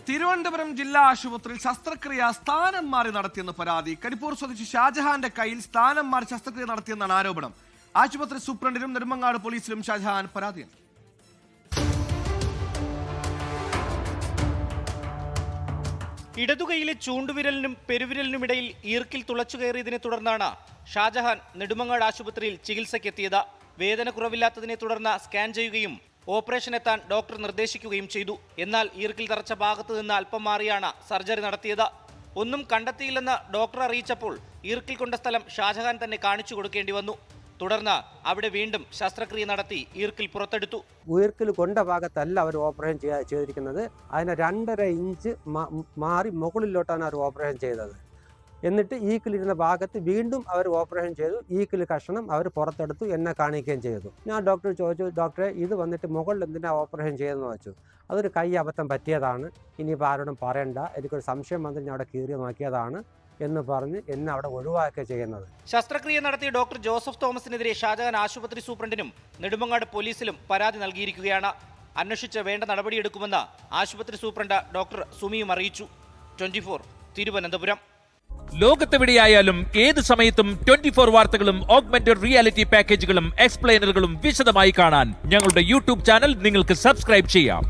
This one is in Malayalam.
തിരുവനന്തപുരം ജില്ലാ ആശുപത്രിയിൽ ശസ്ത്രക്രിയ സ്ഥാനം മാറി നടത്തിയെന്ന് പരാതി. കരിപ്പൂർ സ്വദേശി ഷാജഹാന്റെ കയ്യിൽ സ്ഥാനം മാറി ശസ്ത്രക്രിയ നടത്തിയെന്നാണ് ആരോപണം. ആശുപത്രി സൂപ്രണ്ടിനും നെടുമങ്ങാട് പോലീസിലും ഷാജഹാൻ പരാതി. ഇടതുകൈയിലെ ചൂണ്ടുവിരലിനും പെരുവിരലിനുമിടയിൽ ഈർക്കിൽ തുളച്ചു കയറിയതിനെ തുടർന്നാണ് ഷാജഹാൻ നെടുമങ്ങാട് ആശുപത്രിയിൽ ചികിത്സയ്ക്കെത്തിയത്. വേദന കുറവില്ലാത്തതിനെ തുടർന്ന് സ്കാൻ ചെയ്യുകയും ഓപ്പറേഷൻ എത്താൻ ഡോക്ടർ നിർദ്ദേശിക്കുകയും ചെയ്തു. എന്നാൽ ഈർക്കിൽ തറച്ച ഭാഗത്ത് നിന്ന് അല്പം മാറിയാണ് സർജറി നടത്തിയത്. ഒന്നും കണ്ടെത്തിയില്ലെന്ന് ഡോക്ടർ അറിയിച്ചപ്പോൾ ഈർക്കിൽ കൊണ്ട സ്ഥലം ഷാജഹാൻ തന്നെ കാണിച്ചു കൊടുക്കേണ്ടി വന്നു. തുടർന്ന് അവിടെ വീണ്ടും ശസ്ത്രക്രിയ നടത്തി ഈർക്കിൽ പുറത്തെടുത്തു. ഉയർക്കിൽ കൊണ്ട ഭാഗത്തല്ല അവർ ഓപ്പറേഷൻ ചെയ്തിരിക്കുന്നത്. അതിനെ 2.5 ഇഞ്ച് മാറി മുകളിലോട്ടാണ് അവർ ഓപ്പറേഷൻ ചെയ്തത്. എന്നിട്ട് ഈക്കിലിരുന്ന ഭാഗത്ത് വീണ്ടും അവർ ഓപ്പറേഷൻ ചെയ്തു. ഈക്കിൽ കഷണം അവർ പുറത്തെടുത്തു, എന്നെ കാണിക്കുകയും ചെയ്തു. ഞാൻ ഡോക്ടർ ചോദിച്ചു, ഡോക്ടറെ ഇത് വന്നിട്ട് മുകളിൽ എന്തിനാ ഓപ്പറേഷൻ ചെയ്തെന്ന് വെച്ചു. അതൊരു കൈ അബദ്ധം പറ്റിയതാണ്, ഇനിയിപ്പോൾ ആരോടും പറയണ്ട, എനിക്കൊരു സംശയം വന്നിട്ട് ഞാൻ അവിടെ കീറി നോക്കിയതാണ് എന്ന് പറഞ്ഞ് എന്നെ അവിടെ ഒഴിവാക്കുക ചെയ്യുന്നത്. ശസ്ത്രക്രിയ നടത്തിയ ഡോക്ടർ ജോസഫ് തോമസിനെതിരെ ഷാജഹാൻ ആശുപത്രി സൂപ്രണ്ടിനും നെടുമങ്ങാട് പോലീസിലും പരാതി നൽകിയിരിക്കുകയാണ്. അന്വേഷിച്ച് വേണ്ട നടപടിയെടുക്കുമെന്ന് ആശുപത്രി സൂപ്രണ്ട് ഡോക്ടർ സുമിയും അറിയിച്ചു. 24 തിരുവനന്തപുരം. ലോകത്തെവിടെയായാലും ഏത് സമയത്തും 24 വാർത്തകളും ഓഗ്മെന്റഡ് റിയാലിറ്റി പാക്കേജുകളും എക്സ്പ്ലെയിനറുകളും വിശദമായി കാണാൻ ഞങ്ങളുടെ യൂട്യൂബ് ചാനൽ നിങ്ങൾക്ക് സബ്സ്ക്രൈബ് ചെയ്യാം.